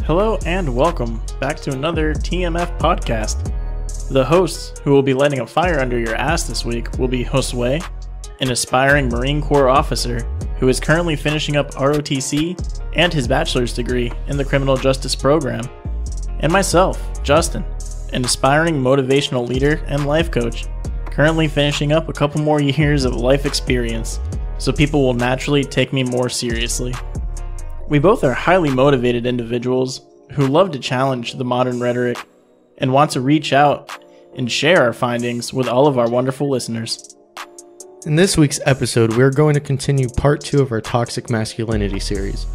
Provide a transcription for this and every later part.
Hello and welcome back to another TMF podcast. The hosts who will be lighting a fire under your ass this week will be Josue, an aspiring Marine Corps officer who is currently finishing up ROTC and his bachelor's degree in the criminal justice program, and myself, Justin, an aspiring motivational leader and life coach, currently finishing up a couple more years of life experience, so people will naturally take me more seriously. We both are highly motivated individuals who love to challenge the modern rhetoric and want to reach out and share our findings with all of our wonderful listeners. In this week's episode, we are going to continue part 2 of our toxic masculinity series,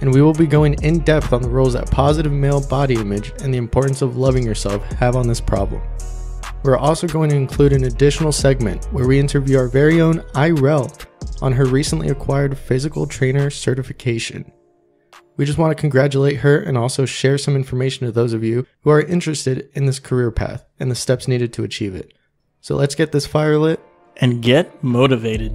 and we will be going in depth on the roles that positive male body image and the importance of loving yourself have on this problem. We're also going to include an additional segment where we interview our very own Yrelle on her recently acquired physical trainer certification. We just want to congratulate her and also share some information to those of you who are interested in this career path and the steps needed to achieve it. So let's get this fire lit and get motivated.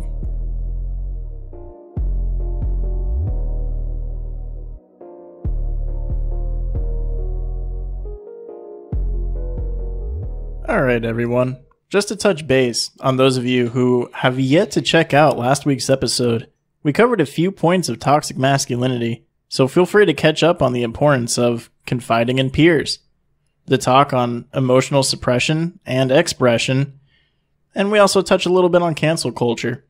Alright everyone, just to touch base on those of you who have yet to check out last week's episode, we covered a few points of toxic masculinity. So feel free to catch up on the importance of confiding in peers, the talk on emotional suppression and expression, and we also touch a little bit on cancel culture.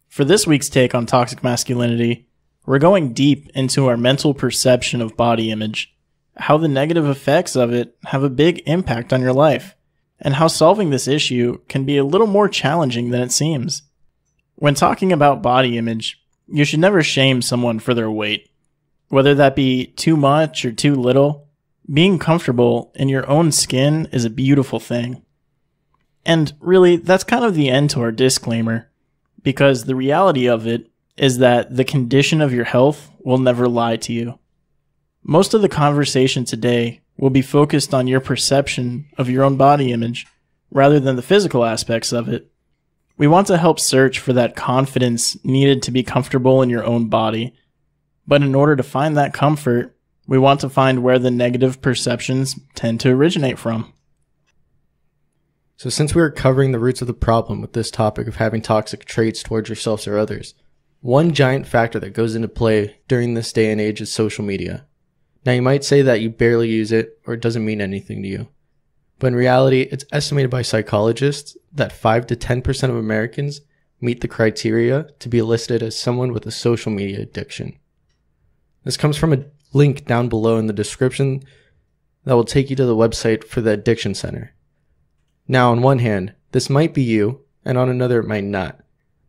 For this week's take on toxic masculinity, we're going deep into our mental perception of body image, how the negative effects of it have a big impact on your life, and how solving this issue can be a little more challenging than it seems. When talking about body image, you should never shame someone for their weight. Whether that be too much or too little, being comfortable in your own skin is a beautiful thing. And really, that's kind of the end to our disclaimer, because the reality of it is that the condition of your health will never lie to you. Most of the conversation today will be focused on your perception of your own body image, rather than the physical aspects of it. We want to help search for that confidence needed to be comfortable in your own body. But in order to find that comfort, we want to find where the negative perceptions tend to originate from. So since we are covering the roots of the problem with this topic of having toxic traits towards yourselves or others, one giant factor that goes into play during this day and age is social media. Now you might say that you barely use it or it doesn't mean anything to you. But in reality, it's estimated by psychologists that 5 to 10% of Americans meet the criteria to be listed as someone with a social media addiction. This comes from a link down below in the description that will take you to the website for the Addiction Center. Now, on one hand, this might be you, and on another it might not.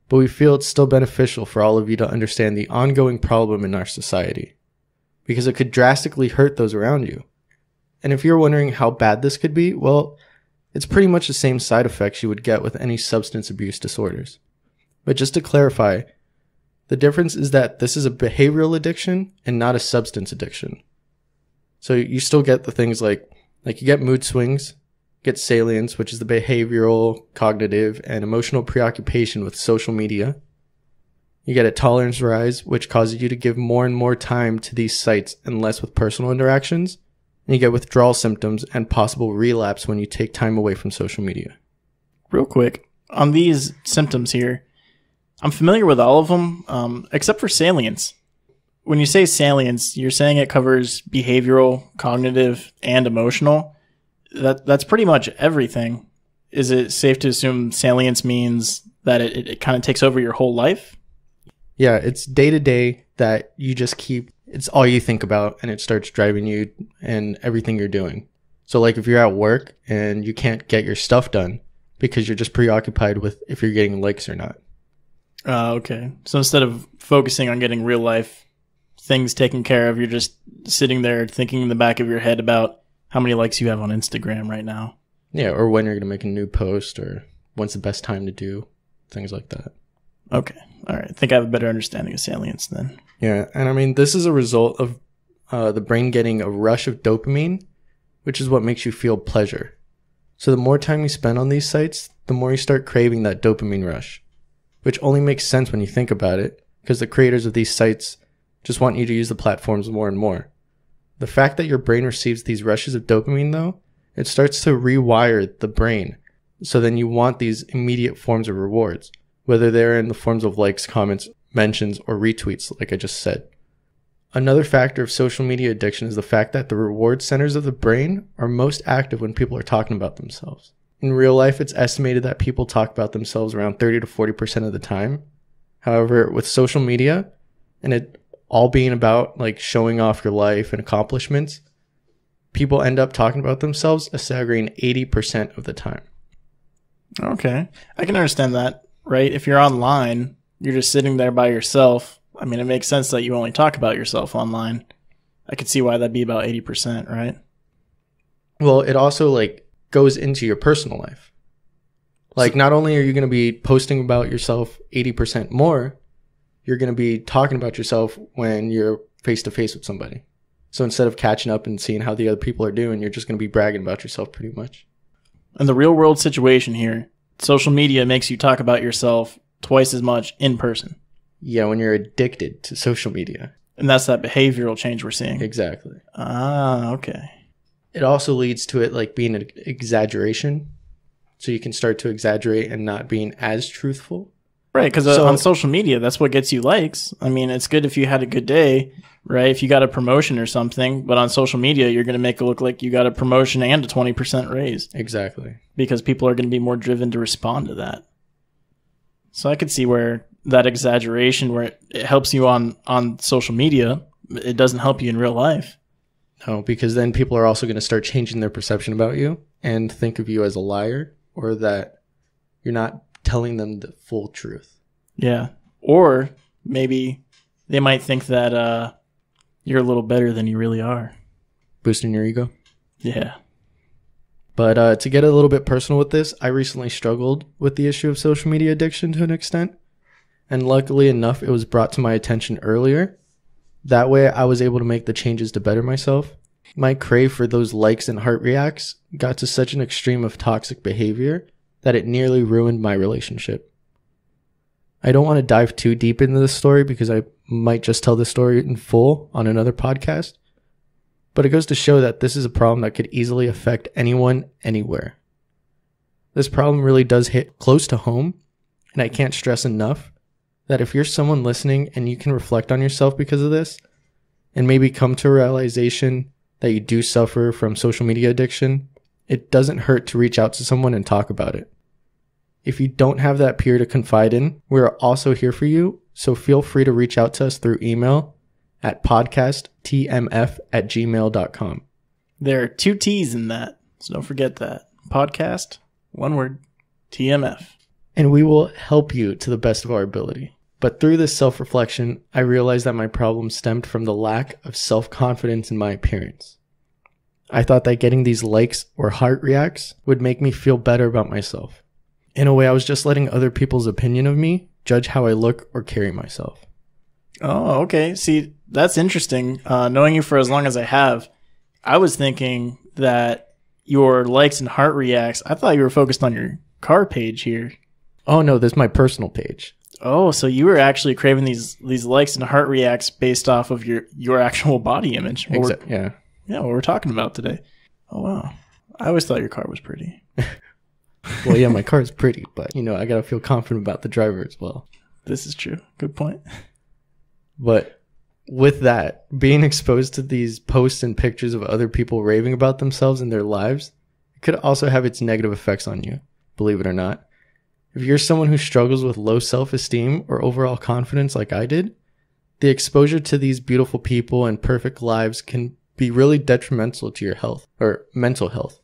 But we feel it's still beneficial for all of you to understand the ongoing problem in our society, because it could drastically hurt those around you. And if you're wondering how bad this could be, well, it's pretty much the same side effects you would get with any substance abuse disorders. But just to clarify, the difference is that this is a behavioral addiction and not a substance addiction. So you still get the things like you get mood swings, get salience, which is the behavioral, cognitive, and emotional preoccupation with social media. You get a tolerance rise, which causes you to give more and more time to these sites and less with personal interactions. And you get withdrawal symptoms and possible relapse when you take time away from social media. Real quick, on these symptoms here, I'm familiar with all of them, except for salience. When you say salience, you're saying it covers behavioral, cognitive, and emotional. That's pretty much everything. Is it safe to assume salience means that it kind of takes over your whole life? Yeah, it's day to day that you just it's all you think about, and it starts driving you and everything you're doing. So like if you're at work and you can't get your stuff done because you're just preoccupied with if you're getting likes or not. Okay. So instead of focusing on getting real life things taken care of, you're just sitting there thinking in the back of your head about how many likes you have on Instagram right now. Yeah, or when you're going to make a new post, or when's the best time to do things like that. Okay. All right. I think I have a better understanding of salience then. Yeah. And I mean, this is a result of the brain getting a rush of dopamine, which is what makes you feel pleasure. So the more time you spend on these sites, the more you start craving that dopamine rush, which only makes sense when you think about it, because the creators of these sites just want you to use the platforms more and more. The fact that your brain receives these rushes of dopamine, though, it starts to rewire the brain. So then you want these immediate forms of rewards, whether they're in the forms of likes, comments, mentions, or retweets, like I just said. Another factor of social media addiction is the fact that the reward centers of the brain are most active when people are talking about themselves. In real life, it's estimated that people talk about themselves around 30 to 40% of the time. However, with social media, and it all being about like showing off your life and accomplishments, people end up talking about themselves a staggering 80% of the time. Okay. I can understand that, right? If you're online, you're just sitting there by yourself. I mean, it makes sense that you only talk about yourself online. I could see why that'd be about 80%, right? Well, it also like goes into your personal life. Like, not only are you going to be posting about yourself 80% more, you're going to be talking about yourself when you're face to face with somebody. So instead of catching up and seeing how the other people are doing, you're just going to be bragging about yourself pretty much. In the real world situation here, social media makes you talk about yourself twice as much in person. Yeah, when you're addicted to social media. And that's that behavioral change we're seeing. Exactly. Ah, okay. It also leads to it like being an exaggeration. So you can start to exaggerate and not being as truthful. Right, because on social media, that's what gets you likes. I mean, it's good if you had a good day, right? If you got a promotion or something, but on social media, you're going to make it look like you got a promotion and a 20% raise. Exactly. Because people are going to be more driven to respond to that. So I could see where that exaggeration, where it helps you on social media, it doesn't help you in real life. No, because then people are also going to start changing their perception about you and think of you as a liar, or that you're not telling them the full truth. Yeah. Or maybe they might think that you're a little better than you really are. Boosting your ego? Yeah. But to get a little bit personal with this, I recently struggled with the issue of social media addiction to an extent. And luckily enough, it was brought to my attention earlier. That way I was able to make the changes to better myself. My crave for those likes and heart reacts got to such an extreme of toxic behavior that it nearly ruined my relationship. I don't want to dive too deep into this story because I might just tell the story in full on another podcast. But it goes to show that this is a problem that could easily affect anyone, anywhere. This problem really does hit close to home, and I can't stress enough that if you're someone listening and you can reflect on yourself because of this, and maybe come to a realization that you do suffer from social media addiction, it doesn't hurt to reach out to someone and talk about it. If you don't have that peer to confide in, we're also here for you, so feel free to reach out to us through email at podcasttmf@gmail.com. There are 2 T's in that, so don't forget that. Podcast, one word, TMF. And we will help you to the best of our ability. But through this self-reflection, I realized that my problem stemmed from the lack of self-confidence in my appearance. I thought that getting these likes or heart reacts would make me feel better about myself. In a way, I was just letting other people's opinion of me judge how I look or carry myself. Oh, okay. See, that's interesting. Knowing you for as long as I have, I was thinking that your likes and heart reacts, I thought you were focused on your car page here. Oh, no, this is my personal page. Oh, so you were actually craving these likes and heart reacts based off of your actual body image. Yeah. Yeah, what we're talking about today. Oh, wow. I always thought your car was pretty. Well, yeah, my car is pretty, but, I got to feel confident about the driver as well. This is true. Good point. But with that, being exposed to these posts and pictures of other people raving about themselves and their lives, it could also have its negative effects on you, believe it or not. If you're someone who struggles with low self-esteem or overall confidence like I did, the exposure to these beautiful people and perfect lives can be really detrimental to your health or mental health.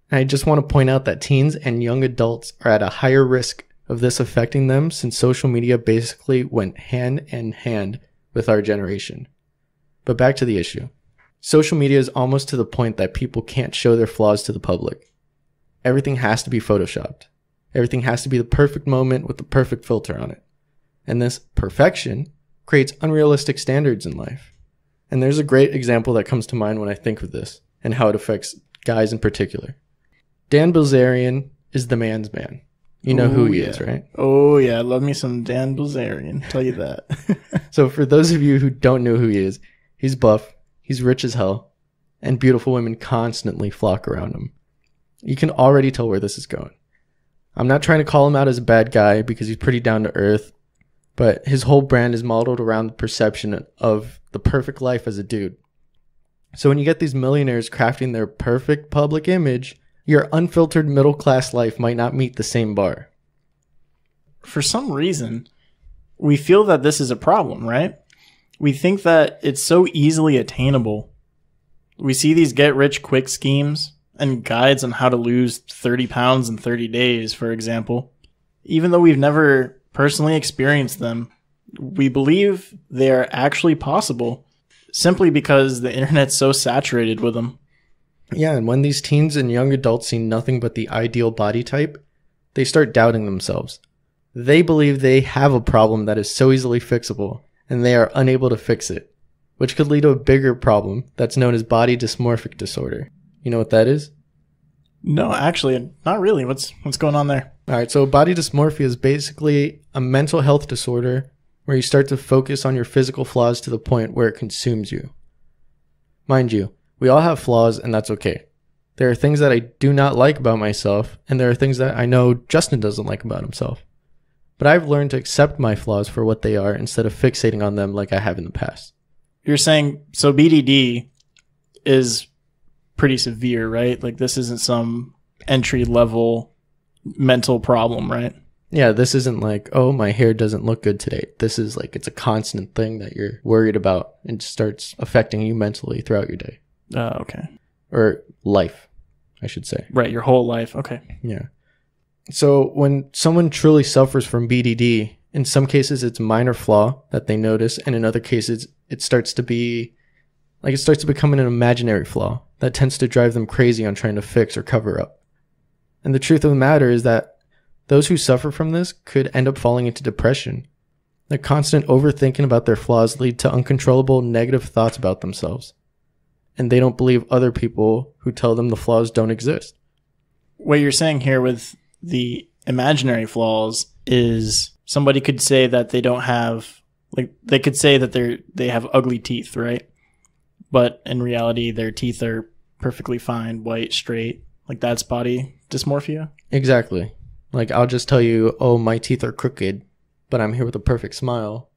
And I just want to point out that teens and young adults are at a higher risk of this affecting them since social media basically went hand in hand with our generation. But back to the issue. Social media is almost to the point that people can't show their flaws to the public. Everything has to be photoshopped. Everything has to be the perfect moment with the perfect filter on it. And this perfection creates unrealistic standards in life. And there's a great example that comes to mind when I think of this and how it affects guys in particular. Dan Bilzerian is the man's man. You know who he is, right? Oh, yeah. Love me some Dan Bilzerian. Tell you that. So for those of you who don't know who he is, he's buff, he's rich as hell, and beautiful women constantly flock around him. You can already tell where this is going. I'm not trying to call him out as a bad guy because he's pretty down to earth, but his whole brand is modeled around the perception of the perfect life as a dude. So when you get these millionaires crafting their perfect public image, your unfiltered middle-class life might not meet the same bar. For some reason, we feel that this is a problem, right? We think that it's so easily attainable. We see these get-rich-quick schemes and guides on how to lose 30 pounds in 30 days, for example. Even though we've never personally experienced them, we believe they are actually possible simply because the internet's so saturated with them. Yeah, and when these teens and young adults see nothing but the ideal body type, they start doubting themselves. They believe they have a problem that is so easily fixable, and they are unable to fix it, which could lead to a bigger problem that's known as body dysmorphic disorder. You know what that is? No, actually, not really. What's going on there? All right, so body dysmorphia is basically a mental health disorder where you start to focus on your physical flaws to the point where it consumes you. Mind you, we all have flaws, and that's okay. There are things that I do not like about myself, and there are things that I know Justin doesn't like about himself. But I've learned to accept my flaws for what they are instead of fixating on them like I have in the past. You're saying, so BDD is pretty severe, right? Like this isn't some entry-level mental problem, right? Yeah, this isn't like, oh, my hair doesn't look good today. This is like, it's a constant thing that you're worried about and starts affecting you mentally throughout your day. Okay. Or life, I should say. Right, your whole life. Okay. Yeah. So when someone truly suffers from BDD, in some cases it's a minor flaw that they notice, and in other cases it starts to become an imaginary flaw that tends to drive them crazy on trying to fix or cover up. And the truth of the matter is that those who suffer from this could end up falling into depression. The constant overthinking about their flaws lead to uncontrollable negative thoughts about themselves. And they don't believe other people who tell them the flaws don't exist. What you're saying here with the imaginary flaws is somebody could say that they don't have, like, they could say that they have ugly teeth, right? But in reality, their teeth are perfectly fine, white, straight. Like that's body dysmorphia? Exactly. Like I'll just tell you, oh, my teeth are crooked, but I'm here with a perfect smile.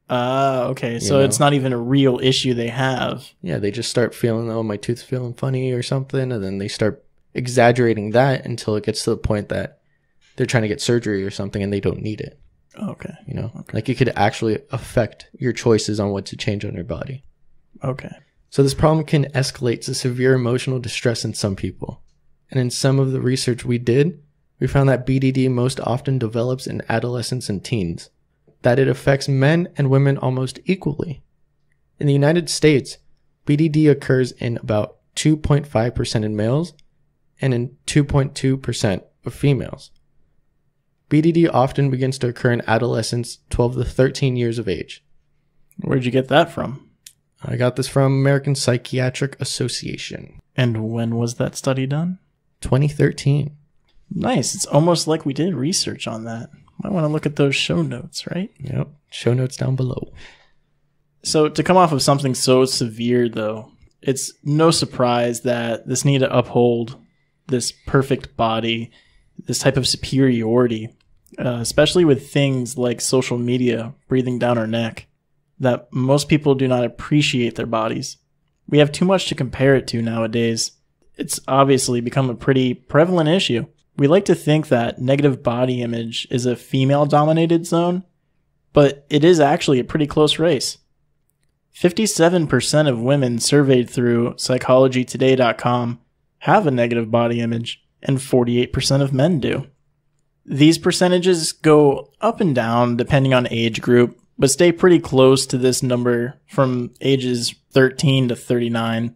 Okay. So it's not even a real issue they have. Yeah, they just start feeling, oh, my tooth's feeling funny or something, and then they start exaggerating that until it gets to the point that they're trying to get surgery or something and they don't need it. Okay. Like it could actually affect your choices on what to change on your body. Okay. So this problem can escalate to severe emotional distress in some people. And in some of the research we did, we found that BDD most often develops in adolescents and teens, that it affects men and women almost equally. In the United States, BDD occurs in about 2.5% in males and in 2.2% of females. BDD often begins to occur in adolescents 12 to 13 years of age. Where'd you get that from? I got this from American Psychiatric Association. And when was that study done? 2013. Nice. It's almost like we did research on that. Might want to look at those show notes, right? Yep. Show notes down below. So to come off of something so severe, though, it's no surprise that this need to uphold this perfect body, this type of superiority, especially with things like social media breathing down our neck, that most people do not appreciate their bodies. We have too much to compare it to nowadays. It's obviously become a pretty prevalent issue. We like to think that negative body image is a female-dominated zone, but it is actually a pretty close race. 57% of women surveyed through psychologytoday.com have a negative body image, and 48% of men do. These percentages go up and down depending on age group, but stay pretty close to this number from ages 13 to 39.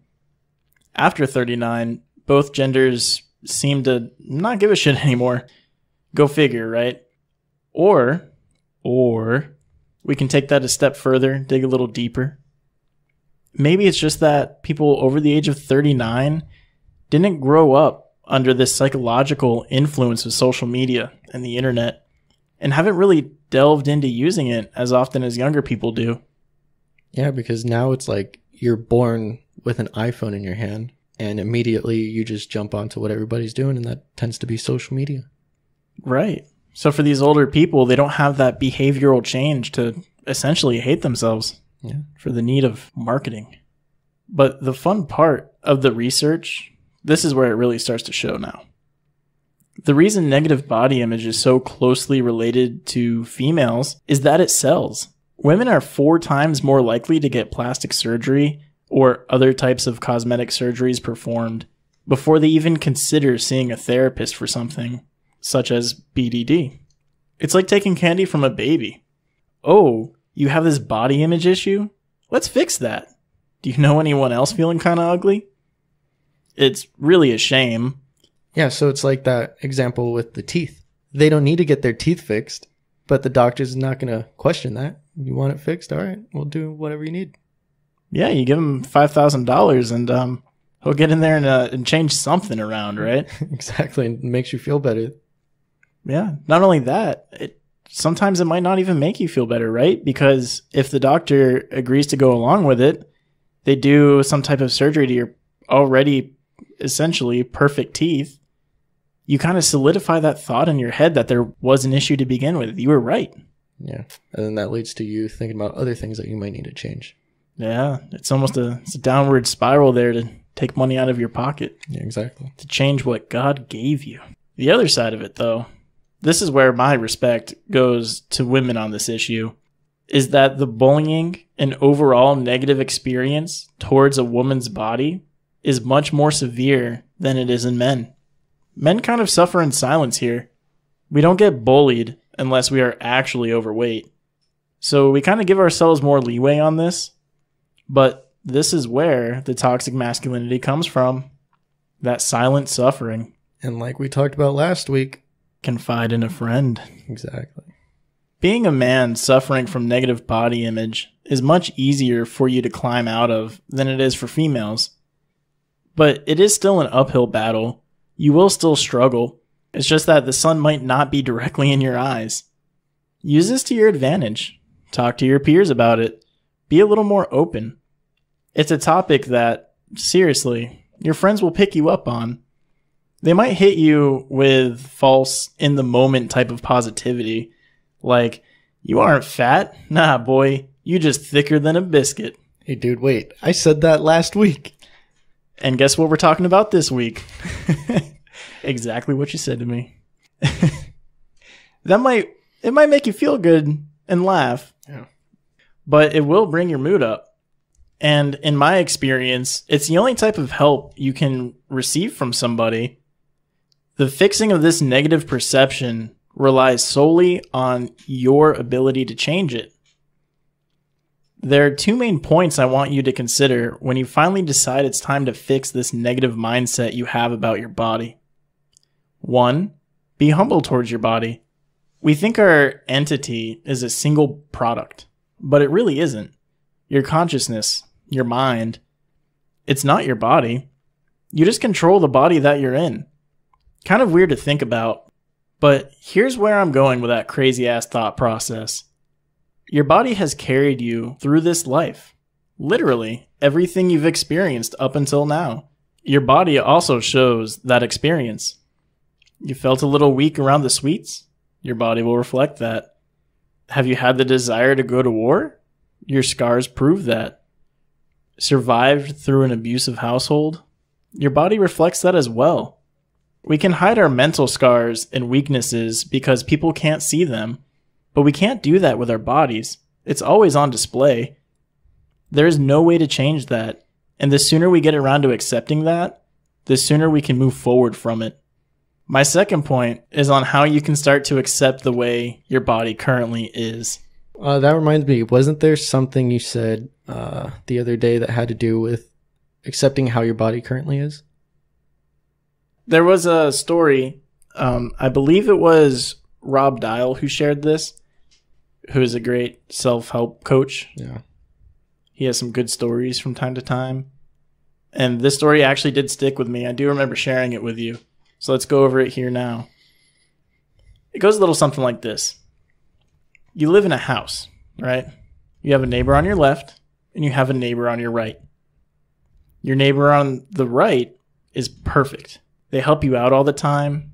After 39, both genders seem to not give a shit anymore. Go figure, right? Or we can take that a step further, dig a little deeper. Maybe it's just that people over the age of 39 didn't grow up under this psychological influence of social media and the internet and haven't really delved into using it as often as younger people do. Yeah, because now it's like you're born with an iPhone in your hand, and immediately you just jump onto what everybody's doing, and that tends to be social media. Right. So for these older people, they don't have that behavioral change to essentially hate themselves for the need of marketing. But the fun part of the research, this is where it really starts to show now. The reason negative body image is so closely related to females is that it sells. Women are 4 times more likely to get plastic surgery or other types of cosmetic surgeries performed before they even consider seeing a therapist for something, such as BDD. It's like taking candy from a baby. Oh, you have this body image issue? Let's fix that. Do you know anyone else feeling kind of ugly? It's really a shame. Yeah, so it's like that example with the teeth. They don't need to get their teeth fixed, but the doctor's not going to question that. You want it fixed? All right, we'll do whatever you need. Yeah, you give him $5,000 and he'll get in there and change something around, right? Exactly, and it makes you feel better. Yeah, not only that, sometimes it might not even make you feel better, right? Because if the doctor agrees to go along with it, they do some type of surgery to your already essentially perfect teeth. You kind of solidify that thought in your head that there was an issue to begin with. You were right. Yeah, and then that leads to you thinking about other things that you might need to change. Yeah, it's almost it's a downward spiral there to take money out of your pocket. Yeah, exactly. To change what God gave you. The other side of it, though, this is where my respect goes to women on this issue, is that the bullying and overall negative experience towards a woman's body is much more severe than it is in men. Men kind of suffer in silence here. We don't get bullied unless we are actually overweight. So we kind of give ourselves more leeway on this, but this is where the toxic masculinity comes from. That silent suffering. And like we talked about last week, confide in a friend. Exactly. Being a man suffering from negative body image is much easier for you to climb out of than it is for females. But it is still an uphill battle. You will still struggle. It's just that the sun might not be directly in your eyes. Use this to your advantage. Talk to your peers about it. Be a little more open. It's a topic that, seriously, your friends will pick you up on. They might hit you with false, in-the-moment type of positivity. Like, you aren't fat. Nah, boy, you just thicker than a biscuit. Hey, dude, wait. I said that last week. And guess what we're talking about this week? Exactly what you said to me. It might make you feel good and laugh. Yeah. But it will bring your mood up. And in my experience, it's the only type of help you can receive from somebody. The fixing of this negative perception relies solely on your ability to change it. There are 2 main points I want you to consider when you finally decide it's time to fix this negative mindset you have about your body. 1, be humble towards your body. We think our entity is a single product, but it really isn't. Your consciousness, your mind, it's not your body. You just control the body that you're in. Kind of weird to think about, but here's where I'm going with that crazy ass thought process. Your body has carried you through this life. Literally, everything you've experienced up until now. Your body also shows that experience. You felt a little weak around the sweets? Your body will reflect that. Have you had the desire to go to war? Your scars prove that. Survived through an abusive household? Your body reflects that as well. We can hide our mental scars and weaknesses because people can't see them, but we can't do that with our bodies. It's always on display. There is no way to change that, and the sooner we get around to accepting that, the sooner we can move forward from it. My second point is on how you can start to accept the way your body currently is. That reminds me, wasn't there something you said the other day that had to do with accepting how your body currently is? There was a story, I believe it was Rob Dial who shared this, who is a great self-help coach. Yeah. He has some good stories from time to time. And this story actually did stick with me. I do remember sharing it with you. So let's go over it here now. It goes a little something like this. You live in a house, right? You have a neighbor on your left, and you have a neighbor on your right. Your neighbor on the right is perfect. They help you out all the time,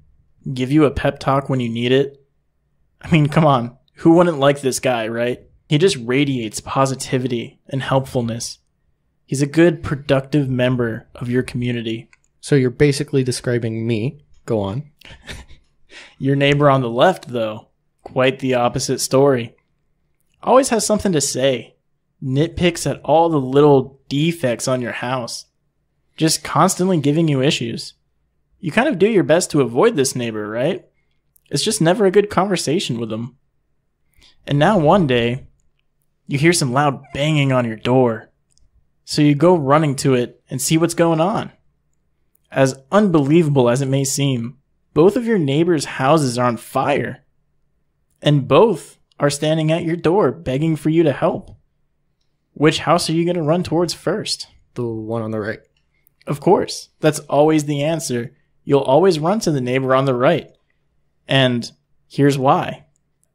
give you a pep talk when you need it. I mean, come on. Who wouldn't like this guy, right? He just radiates positivity and helpfulness. He's a good, productive member of your community. So you're basically describing me. Go on. Your neighbor on the left, though, quite the opposite story. Always has something to say. Nitpicks at all the little defects on your house. Just constantly giving you issues. You kind of do your best to avoid this neighbor, right? It's just never a good conversation with them. And now one day, you hear some loud banging on your door. So you go running to it and see what's going on. As unbelievable as it may seem, both of your neighbors' houses are on fire. And both are standing at your door begging for you to help. Which house are you going to run towards first? The one on the right. Of course. That's always the answer. You'll always run to the neighbor on the right. And here's why.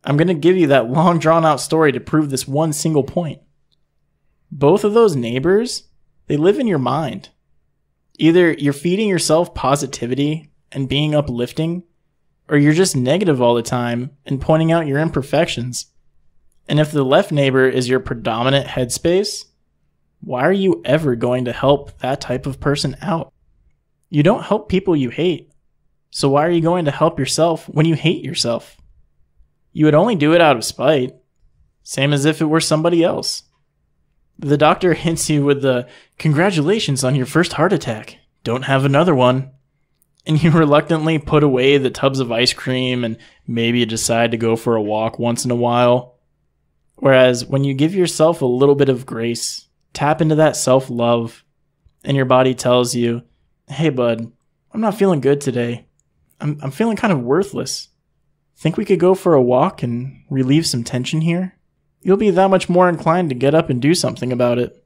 I'm going to give you that long drawn out story to prove this one single point. Both of those neighbors, they live in your mind. Either you're feeding yourself positivity and being uplifting, or you're just negative all the time and pointing out your imperfections. And if the left neighbor is your predominant headspace, why are you ever going to help that type of person out? You don't help people you hate. So why are you going to help yourself when you hate yourself? You would only do it out of spite. Same as if it were somebody else. The doctor hints you with the, "Congratulations on your first heart attack. Don't have another one." And you reluctantly put away the tubs of ice cream and maybe you decide to go for a walk once in a while. Whereas when you give yourself a little bit of grace, tap into that self-love, and your body tells you, "Hey bud, I'm not feeling good today. I'm feeling kind of worthless. Think we could go for a walk and relieve some tension here?" You'll be that much more inclined to get up and do something about it.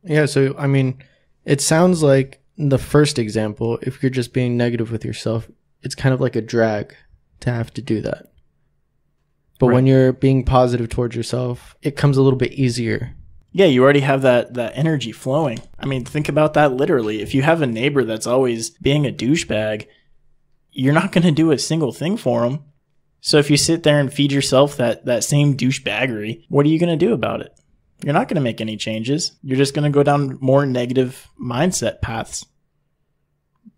Yeah, so, I mean, it sounds like the first example, if you're just being negative with yourself, it's kind of like a drag to have to do that. But Right. when you're being positive towards yourself, it comes a little bit easier. Yeah, you already have that energy flowing. I mean, think about that literally. If you have a neighbor that's always being a douchebag, you're not going to do a single thing for them. So if you sit there and feed yourself that same douchebaggery, what are you going to do about it? You're not going to make any changes. You're just going to go down more negative mindset paths.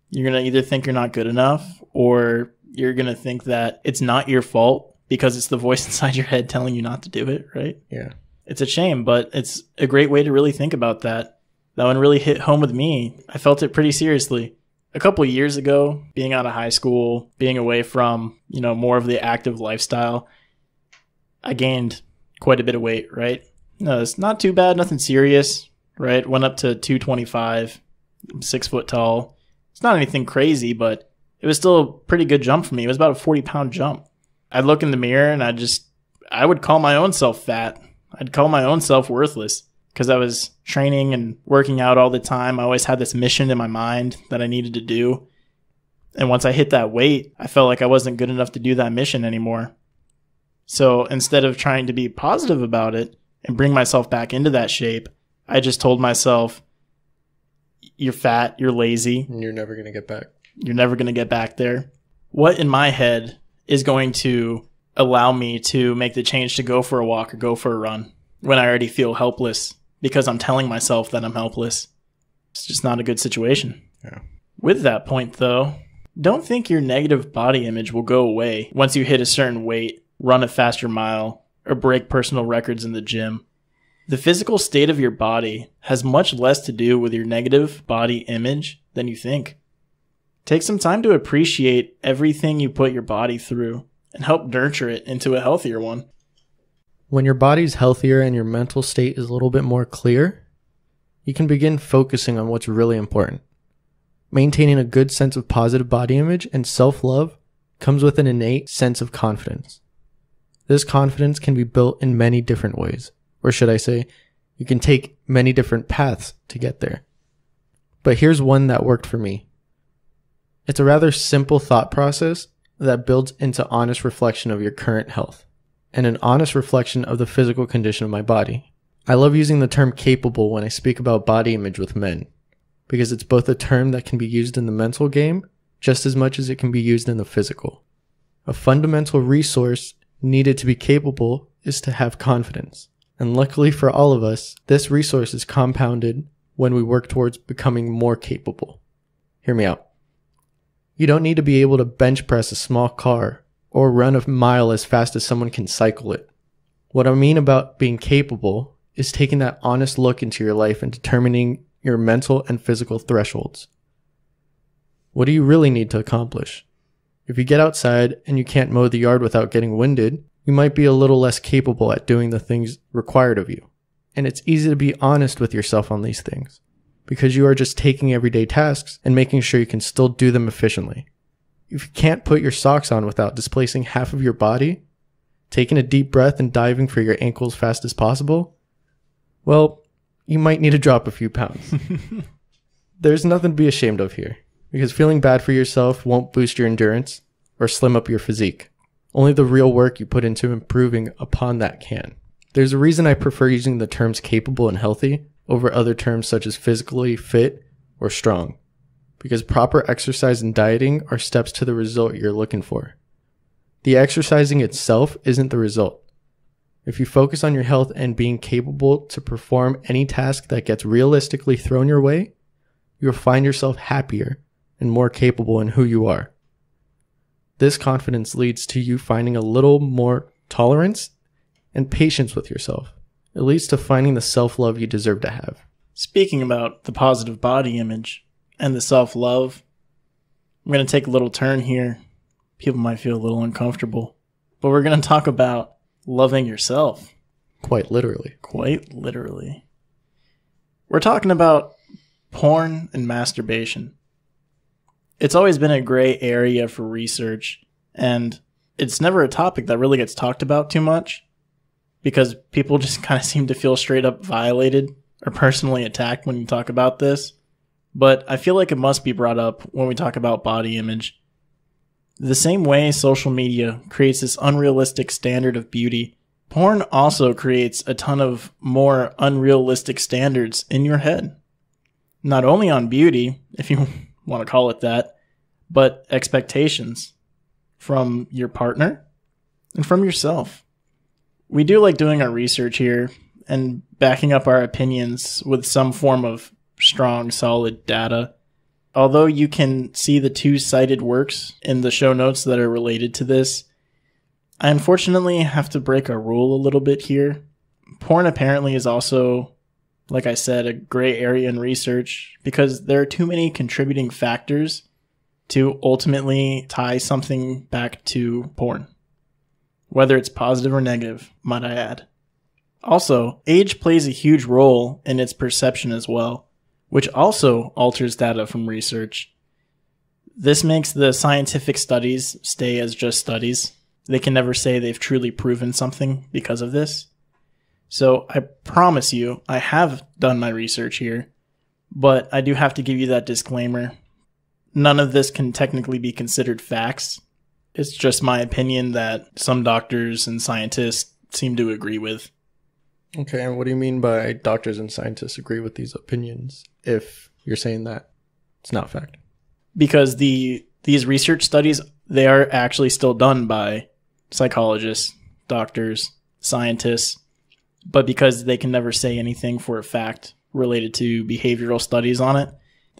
You're going to either think you're not good enough, or you're going to think that it's not your fault because it's the voice inside your head telling you not to do it, right? Yeah. It's a shame, but it's a great way to really think about that. That one really hit home with me. I felt it pretty seriously. A couple of years ago, being out of high school, being away from, more of the active lifestyle, I gained quite a bit of weight, right? No, it's not too bad, nothing serious, right? Went up to 225, 6 foot tall. It's not anything crazy, but it was still a pretty good jump for me. It was about a 40-pound jump. I'd look in the mirror and I would call my own self fat. I'd call my own self worthless because I was training and working out all the time. I always had this mission in my mind that I needed to do. And once I hit that weight, I felt like I wasn't good enough to do that mission anymore. So instead of trying to be positive about it and bring myself back into that shape, I just told myself, "You're fat, you're lazy. And you're never going to get back. You're never going to get back there." What in my head is going to allow me to make the change to go for a walk or go for a run when I already feel helpless because I'm telling myself that I'm helpless? It's just not a good situation. Yeah. With that point, though, don't think your negative body image will go away once you hit a certain weight, run a faster mile, or break personal records in the gym. The physical state of your body has much less to do with your negative body image than you think. Take some time to appreciate everything you put your body through and help nurture it into a healthier one. When your body's healthier and your mental state is a little bit more clear, you can begin focusing on what's really important. Maintaining a good sense of positive body image and self-love comes with an innate sense of confidence. This confidence can be built in many different ways, or should I say, you can take many different paths to get there. But here's one that worked for me. It's a rather simple thought process that builds into honest reflection of your current health and an honest reflection of the physical condition of my body. I love using the term capable when I speak about body image with men. because it's both a term that can be used in the mental game just as much as it can be used in the physical. A fundamental resource needed to be capable is to have confidence. And luckily for all of us, this resource is compounded when we work towards becoming more capable. Hear me out. You don't need to be able to bench press a small car or run a mile as fast as someone can cycle it. What I mean about being capable is taking that honest look into your life and determining your mental and physical thresholds. What do you really need to accomplish? If you get outside and you can't mow the yard without getting winded, you might be a little less capable at doing the things required of you. And it's easy to be honest with yourself on these things, because you are just taking everyday tasks and making sure you can still do them efficiently. If you can't put your socks on without displacing half of your body, taking a deep breath and diving for your ankles fast as possible, well, you might need to drop a few pounds. There's nothing to be ashamed of here, because feeling bad for yourself won't boost your endurance or slim up your physique. Only the real work you put into improving upon that can. There's a reason I prefer using the terms capable and healthy over other terms such as physically fit or strong, because proper exercise and dieting are steps to the result you're looking for. The exercising itself isn't the result. If you focus on your health and being capable to perform any task that gets realistically thrown your way, you'll find yourself happier and more capable in who you are. This confidence leads to you finding a little more tolerance and patience with yourself. It leads to finding the self-love you deserve to have. Speaking about the positive body image and the self-love, I'm going to take a little turn here. People might feel a little uncomfortable, but we're going to talk about loving yourself. Quite literally. Quite literally. We're talking about porn and masturbation. It's always been a gray area for research, and it's never a topic that really gets talked about too much, because people just kind of seem to feel straight up violated or personally attacked when you talk about this. But I feel like it must be brought up when we talk about body image. The same way social media creates this unrealistic standard of beauty, porn also creates a ton of more unrealistic standards in your head. Not only on beauty, if you want to call it that, but expectations from your partner and from yourself. We do like doing our research here and backing up our opinions with some form of strong, solid data. Although you can see the two cited works in the show notes that are related to this, I unfortunately have to break a rule a little bit here. Porn apparently is also, like I said, a gray area in research because there are too many contributing factors to ultimately tie something back to porn. Whether it's positive or negative, might I add. Also, age plays a huge role in its perception as well, which also alters data from research. This makes the scientific studies stay as just studies. They can never say they've truly proven something because of this. So I promise you, I have done my research here, but I do have to give you that disclaimer. None of this can technically be considered facts. It's just my opinion that some doctors and scientists seem to agree with. Okay, and what do you mean by doctors and scientists agree with these opinions if you're saying that it's not fact? Because these research studies, they are actually still done by psychologists, doctors, scientists, but because they can never say anything for a fact related to behavioral studies on it,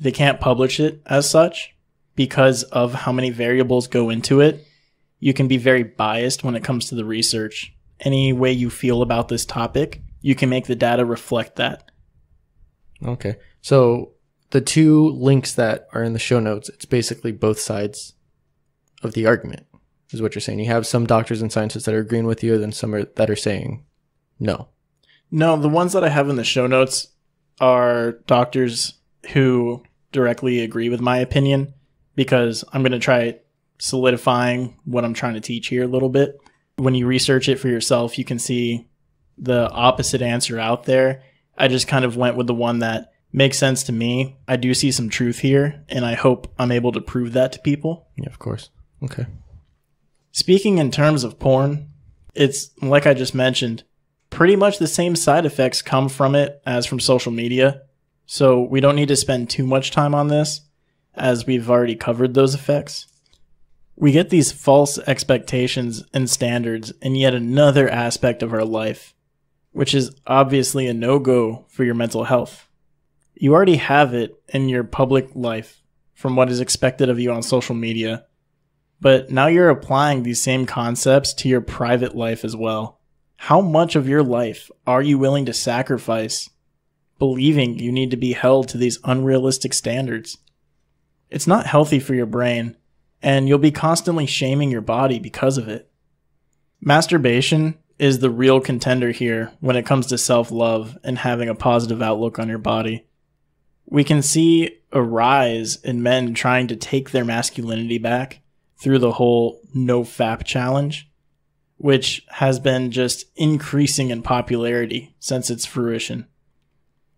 they can't publish it as such because of how many variables go into it. You can be very biased when it comes to the research. Any way you feel about this topic, you can make the data reflect that. Okay. So the two links that are in the show notes, it's basically both sides of the argument, is what you're saying. You have some doctors and scientists that are agreeing with you, and then some that are saying no. No, the ones that I have in the show notes are doctors who directly agree with my opinion, because I'm going to try solidifying what I'm trying to teach here a little bit. When you research it for yourself, you can see the opposite answer out there. I just kind of went with the one that makes sense to me. I do see some truth here, and I hope I'm able to prove that to people. Yeah, of course. Okay. Speaking in terms of porn, it's, like I just mentioned, pretty much the same side effects come from it as from social media. so we don't need to spend too much time on this, as we've already covered those effects. We get these false expectations and standards in yet another aspect of our life, which is obviously a no-go for your mental health. You already have it in your public life from what is expected of you on social media, but now you're applying these same concepts to your private life as well. How much of your life are you willing to sacrifice believing you need to be held to these unrealistic standards? It's not healthy for your brain, and you'll be constantly shaming your body because of it. Masturbation is the real contender here when it comes to self-love and having a positive outlook on your body. We can see a rise in men trying to take their masculinity back through the whole no-fap challenge, which has been just increasing in popularity since its fruition.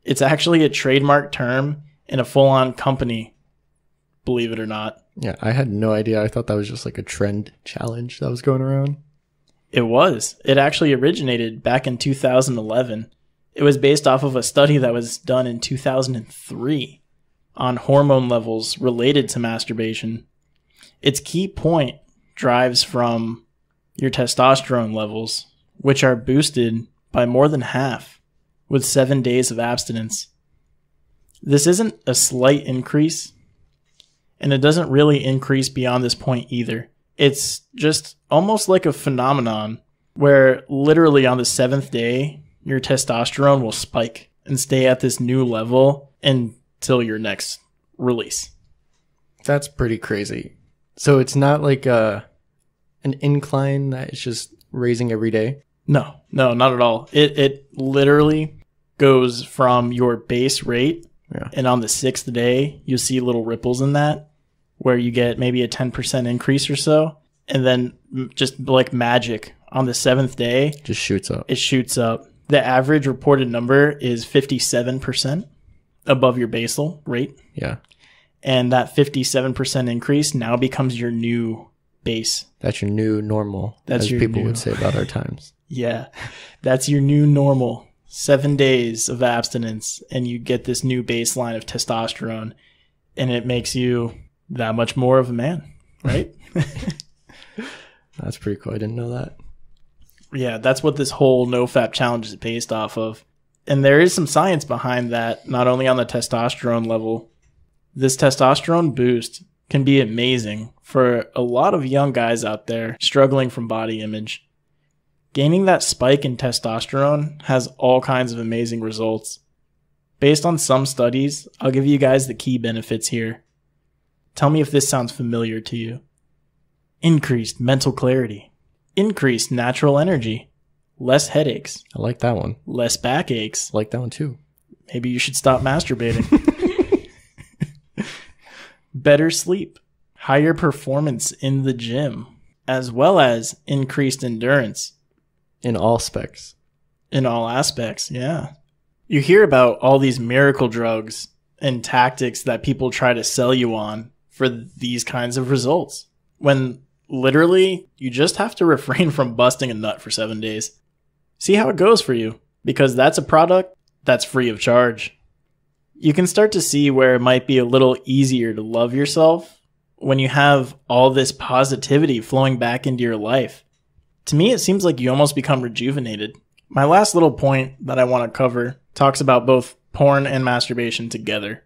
It's actually a trademark term in a full-on company, believe it or not. Yeah, I had no idea. I thought that was just like a trend challenge that was going around. It was. It actually originated back in 2011. It was based off of a study that was done in 2003 on hormone levels related to masturbation. Its key point drives from your testosterone levels, which are boosted by more than half with 7 days of abstinence. This isn't a slight increase, and it doesn't really increase beyond this point either. It's just almost like a phenomenon where literally on the 7th day, your testosterone will spike and stay at this new level until your next release. That's pretty crazy. So it's not like an incline that it's just raising every day? No, not at all. It literally goes from your base rate, and on the 6th day, you'll see little ripples in that, where you get maybe a 10% increase or so, and then just like magic, on the 7th day, just shoots up. It shoots up. The average reported number is 57% above your basal rate. Yeah. And that 57% increase now becomes your new base. That's your new normal, as people would say about our times. Yeah. That's your new normal. 7 days of abstinence, and you get this new baseline of testosterone, and it makes you that much more of a man, right? That's pretty cool. I didn't know that. Yeah, that's what this whole no-fap challenge is based off of. And there is some science behind that, not only on the testosterone level. This testosterone boost can be amazing for a lot of young guys out there struggling from body image. Gaining that spike in testosterone has all kinds of amazing results. Based on some studies, I'll give you guys the key benefits here. Tell me if this sounds familiar to you. Increased mental clarity. Increased natural energy. Less headaches. I like that one. Less backaches. I like that one too. Maybe you should stop masturbating. Better sleep. Higher performance in the gym. As well as increased endurance. In all specs. In all aspects, yeah. You hear about all these miracle drugs and tactics that people try to sell you on for these kinds of results, when literally you just have to refrain from busting a nut for 7 days. See how it goes for you, because that's a product that's free of charge. You can start to see where it might be a little easier to love yourself when you have all this positivity flowing back into your life. To me, it seems like you almost become rejuvenated. My last little point that I want to cover talks about both porn and masturbation together.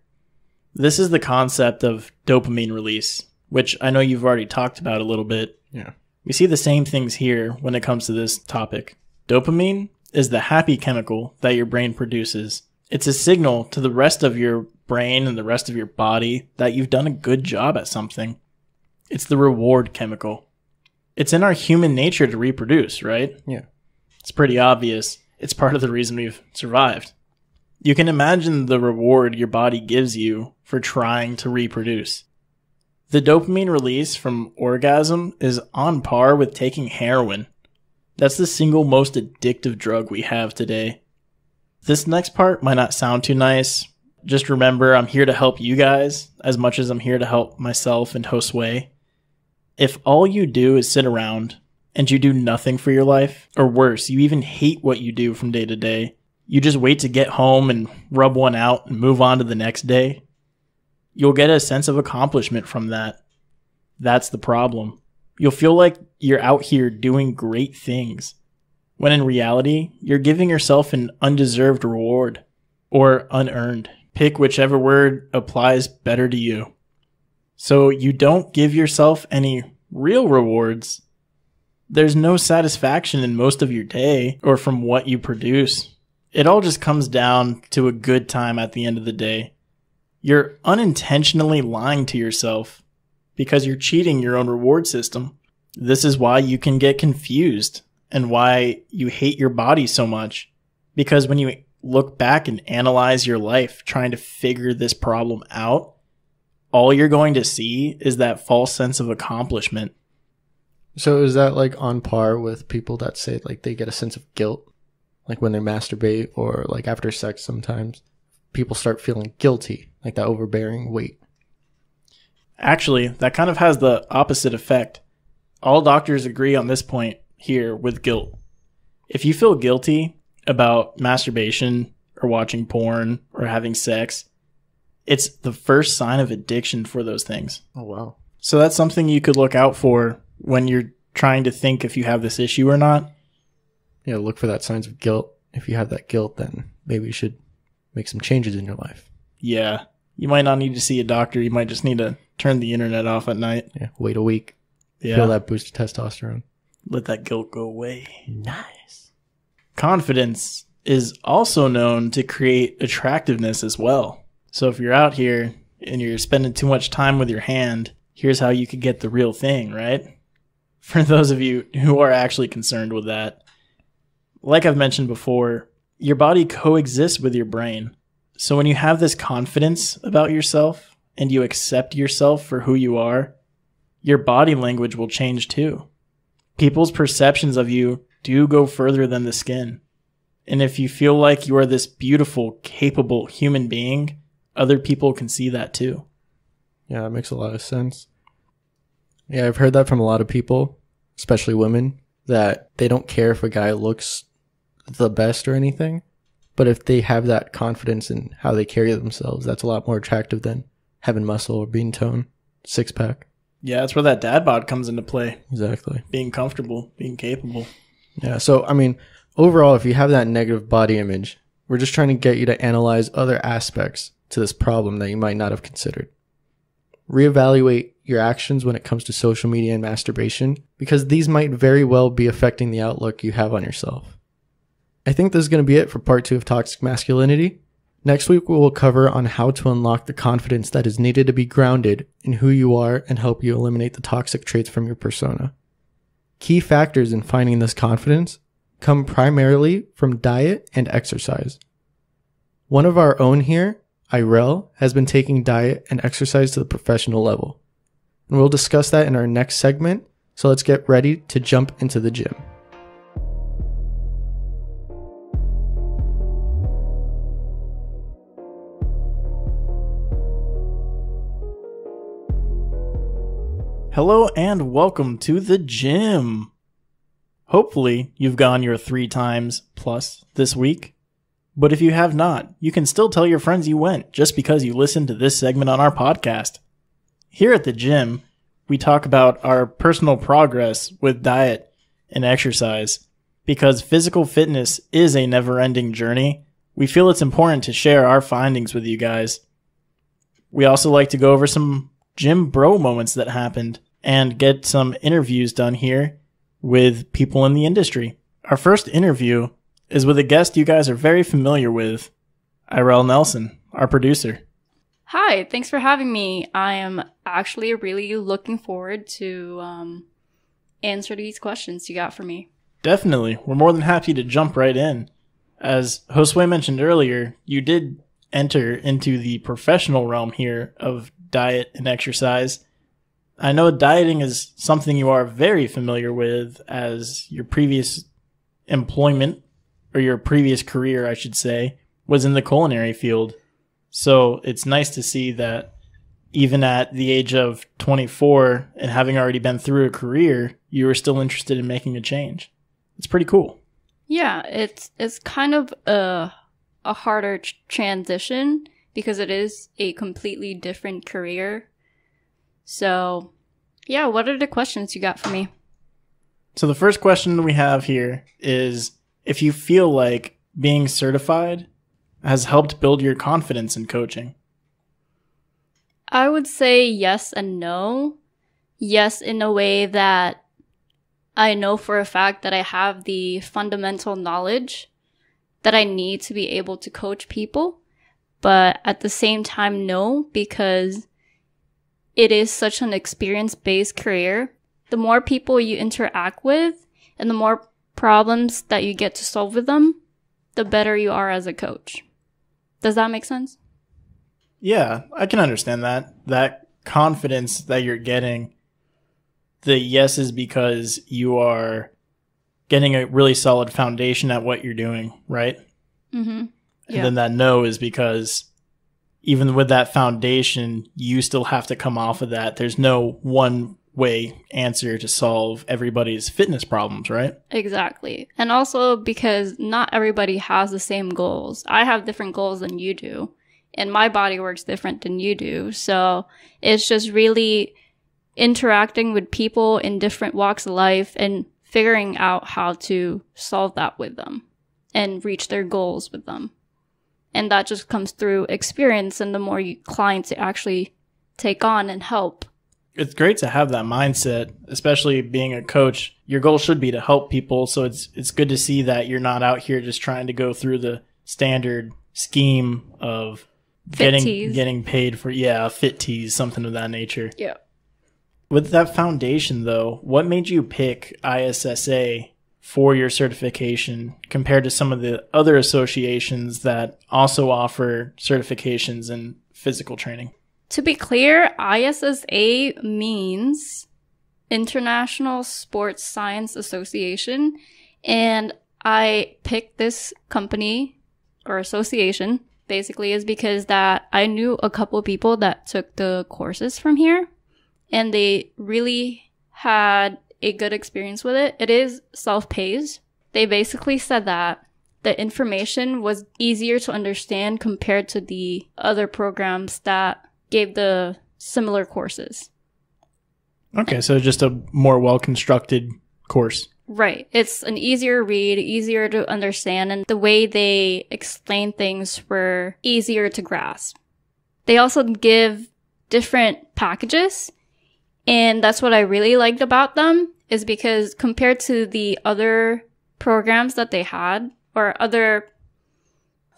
This is the concept of dopamine release, which I know you've already talked about a little bit. Yeah. We see the same things here when it comes to this topic. Dopamine is the happy chemical that your brain produces. It's a signal to the rest of your brain and the rest of your body that you've done a good job at something. It's the reward chemical. It's in our human nature to reproduce, right? Yeah. It's pretty obvious. It's part of the reason we've survived. You can imagine the reward your body gives you for trying to reproduce. The dopamine release from orgasm is on par with taking heroin. That's the single most addictive drug we have today. This next part might not sound too nice. Just remember, I'm here to help you guys as much as I'm here to help myself and Josue. If all you do is sit around and you do nothing for your life, or worse, you even hate what you do from day to day, you just wait to get home and rub one out and move on to the next day, you'll get a sense of accomplishment from that. That's the problem. You'll feel like you're out here doing great things, when in reality, you're giving yourself an undeserved reward or unearned. Pick whichever word applies better to you. So you don't give yourself any real rewards. There's no satisfaction in most of your day or from what you produce. It all just comes down to a good time at the end of the day. You're unintentionally lying to yourself because you're cheating your own reward system. This is why you can get confused and why you hate your body so much. Because when you look back and analyze your life trying to figure this problem out, all you're going to see is that false sense of accomplishment. So is that like on par with people that say like they get a sense of guilt? Like when they masturbate or like after sex sometimes people start feeling guilty, like that overbearing weight. Actually, that kind of has the opposite effect. All doctors agree on this point here with guilt. If you feel guilty about masturbation or watching porn or having sex, it's the first sign of addiction for those things. Oh, wow. So that's something you could look out for when you're trying to think if you have this issue or not. Yeah, look for that signs of guilt. If you have that guilt, then maybe you should make some changes in your life. Yeah. You might not need to see a doctor. You might just need to turn the internet off at night. Yeah, wait a week. Yeah. Feel that boost of testosterone. Let that guilt go away. Nice. Confidence is also known to create attractiveness as well. So if you're out here and you're spending too much time with your hand, here's how you could get the real thing, right? For those of you who are actually concerned with that, like I've mentioned before, your body coexists with your brain. So when you have this confidence about yourself and you accept yourself for who you are, your body language will change too. People's perceptions of you do go further than the skin. And if you feel like you are this beautiful, capable human being, other people can see that too. Yeah, that makes a lot of sense. Yeah, I've heard that from a lot of people, especially women, that they don't care if a guy looks the best or anything, but if they have that confidence in how they carry themselves, that's a lot more attractive than having muscle or being toned, six pack. Yeah, that's where that dad bod comes into play. Exactly. Being comfortable, being capable. Yeah, so I mean, overall, if you have that negative body image, we're just trying to get you to analyze other aspects to this problem that you might not have considered. Reevaluate your actions when it comes to social media and masturbation, because these might very well be affecting the outlook you have on yourself. I think this is going to be it for part 2 of Toxic Masculinity. Next week, we will cover on how to unlock the confidence that is needed to be grounded in who you are and help you eliminate the toxic traits from your persona. Key factors in finding this confidence come primarily from diet and exercise. One of our own here, Yrelle, has been taking diet and exercise to the professional level. And we'll discuss that in our next segment, so let's get ready to jump into the gym. Hello and welcome to the gym. Hopefully you've gone your 3 times plus this week. But if you have not, you can still tell your friends you went just because you listened to this segment on our podcast. Here at the gym, we talk about our personal progress with diet and exercise. Because physical fitness is a never-ending journey, we feel it's important to share our findings with you guys. We also like to go over some gym bro moments that happened and get some interviews done here with people in the industry. Our first interview is with a guest you guys are very familiar with, Yrelle Nelson, our producer. Hi, thanks for having me. I am actually really looking forward to answer these questions you got for me. Definitely. We're more than happy to jump right in. As Josue mentioned earlier, you did enter into the professional realm here of diet and exercise. I know dieting is something you are very familiar with, as your previous employment, or your previous career, I should say, was in the culinary field. So it's nice to see that even at the age of 24 and having already been through a career, you were still interested in making a change. It's pretty cool. Yeah, it's kind of a a harder transition because it is a completely different career. So, yeah, what are the questions you got for me? So the first question we have here is if you feel like being certified has helped build your confidence in coaching. I would say yes and no. Yes, in a way that I know for a fact that I have the fundamental knowledge that I need to be able to coach people. But at the same time, no, because it is such an experience-based career. The more people you interact with and the more problems that you get to solve with them, the better you are as a coach. Does that make sense? Yeah, I can understand that. That confidence that you're getting, the yes is because you are getting a really solid foundation at what you're doing, right? Mm-hmm. Yeah. And then that no is because even with that foundation, you still have to come off of that. There's no one way answer to solve everybody's fitness problems, right? Exactly. And also because not everybody has the same goals. I have different goals than you do, and my body works different than you do. So it's just really interacting with people in different walks of life and figuring out how to solve that with them and reach their goals with them. And that just comes through experience and the more clients you actually take on and help. It's great to have that mindset, especially being a coach. Your goal should be to help people. So it's good to see that you're not out here just trying to go through the standard scheme of getting paid for, fit teas, something of that nature. Yeah. With that foundation, though, what made you pick ISSA for your certification compared to some of the other associations that also offer certifications in physical training? To be clear, ISSA means International Sports Science Association, and I picked this company or association basically is because that I knew a couple of people that took the courses from here, and they really had a good experience with it. It is self-paced. They basically said that the information was easier to understand compared to the other programs that gave the similar courses. Okay, so just a more well-constructed course. Right. It's an easier read, easier to understand, and the way they explain things were easier to grasp. They also give different packages, and that's what I really liked about them, is because compared to the other programs that they had, or the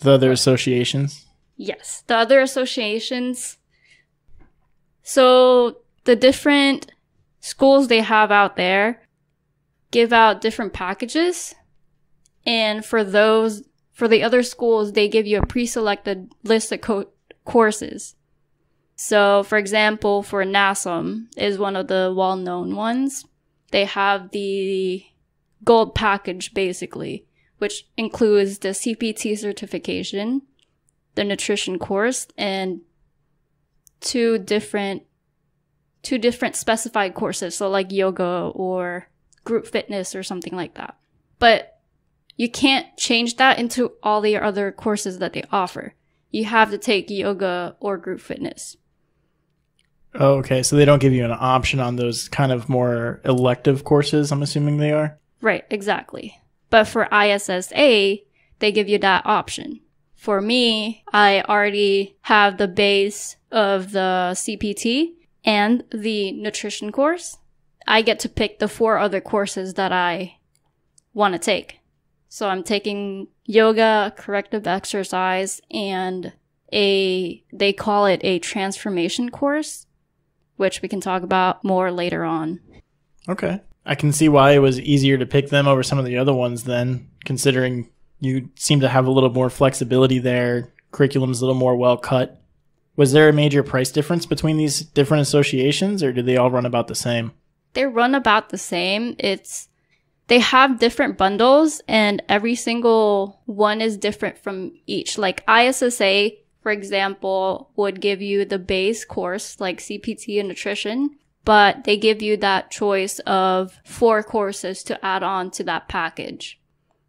other associations? Yes, the other associations. So the different schools they have out there give out different packages. And for the other schools, they give you a pre-selected list of courses. So, for example, for NASM is one of the well-known ones. They have the gold package, basically, which includes the CPT certification, the nutrition course, and two different specified courses. So like yoga or group fitness or something like that. But you can't change that into all the other courses that they offer. You have to take yoga or group fitness. Oh, okay. So they don't give you an option on those kind of more elective courses, I'm assuming they are? Right, exactly. But for ISSA, they give you that option. For me, I already have the base of the CPT and the nutrition course. I get to pick the 4 other courses that I want to take. So I'm taking yoga, corrective exercise, and they call it a transformation course, which we can talk about more later on. Okay. I can see why it was easier to pick them over some of the other ones then, considering you seem to have a little more flexibility there. Curriculum's a little more well cut. Was there a major price difference between these different associations, or do they all run about the same? They run about the same. They have different bundles, and every single one is different from each. Like ISSA, for example, would give you the base course, like CPT and nutrition, but they give you that choice of 4 courses to add on to that package.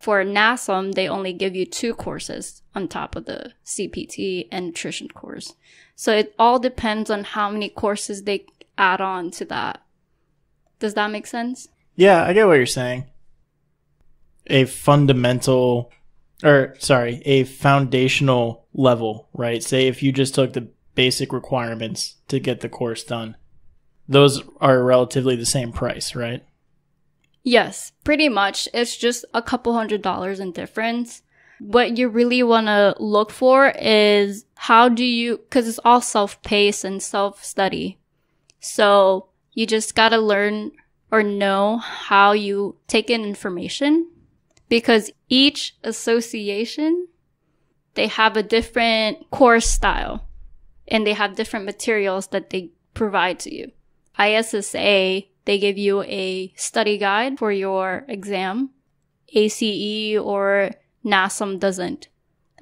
For NASM, they only give you 2 courses on top of the CPT and nutrition course. So it all depends on how many courses they add on to that. Does that make sense? Yeah, I get what you're saying. A foundational level, right? Say if you just took the basic requirements to get the course done, those are relatively the same price, right? Yes, pretty much. It's just a couple $100 in difference. What you really want to look for is because it's all self-paced and self-study. So you just got to learn or know how you take in information, because each association, they have a different course style and they have different materials that they provide to you. ISSA, they give you a study guide for your exam. ACE or NASM doesn't.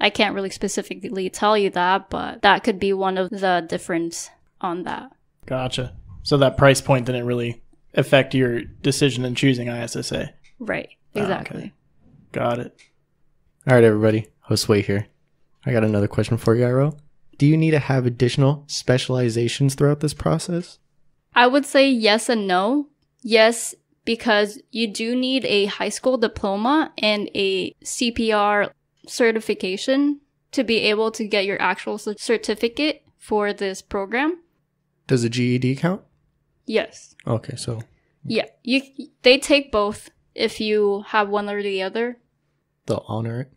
I can't really specifically tell you that, but that could be one of the difference on that. Gotcha. So that price point didn't really affect your decision in choosing ISSA. Right. Exactly. Okay. Got it. All right, everybody. Josue here. I got another question for you, Yrelle. Do you need to have additional specializations throughout this process? I would say yes and no. Yes, because you do need a high school diploma and a CPR certification to be able to get your actual certificate for this program. Does a GED count? Yes. Okay, so. Yeah, they take both if you have one or the other. They'll honor it?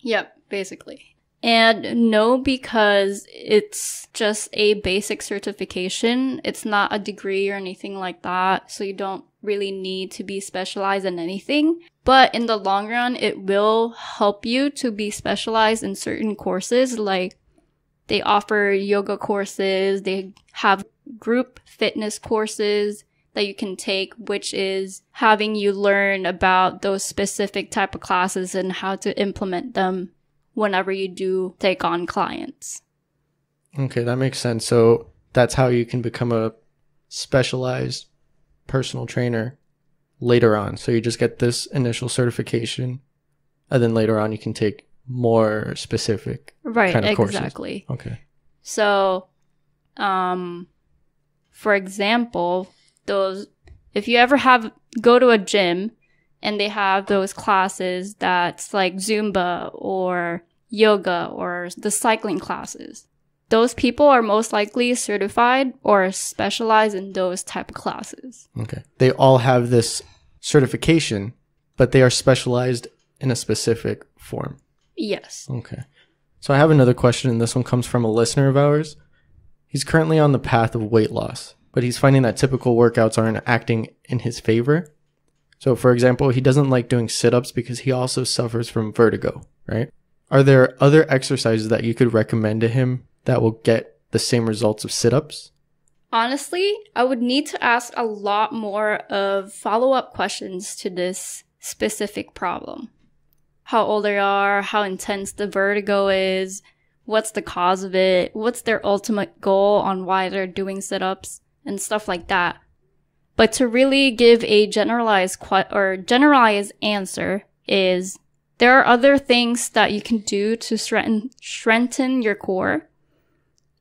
Yep, basically. And no, because it's just a basic certification. It's not a degree or anything like that. So you don't really need to be specialized in anything. But in the long run, it will help you to be specialized in certain courses. Like they offer yoga courses. They have group fitness courses that you can take, which is having you learn about those specific type of classes and how to implement them whenever you do take on clients. Okay, that makes sense. So that's how you can become a specialized personal trainer later on. So you just get this initial certification, and then later on you can take more specific kind of courses. Exactly. Okay. So, for example, if you ever go to a gym and they have those classes that's like Zumba or yoga or the cycling classes, those people are most likely certified or specialized in those type of classes. Okay. They all have this certification, but they are specialized in a specific form. Yes. Okay. So I have another question, and this one comes from a listener of ours. He's currently on the path of weight loss, but he's finding that typical workouts aren't acting in his favor. So, for example, he doesn't like doing sit-ups because he also suffers from vertigo, right? Are there other exercises that you could recommend to him that will get the same results of sit-ups? Honestly, I would need to ask a lot more of follow-up questions to this specific problem. How old they are, how intense the vertigo is, what's the cause of it, what's their ultimate goal on why they're doing sit-ups, and stuff like that. But to really give a generalized answer is there are other things that you can do to strengthen your core.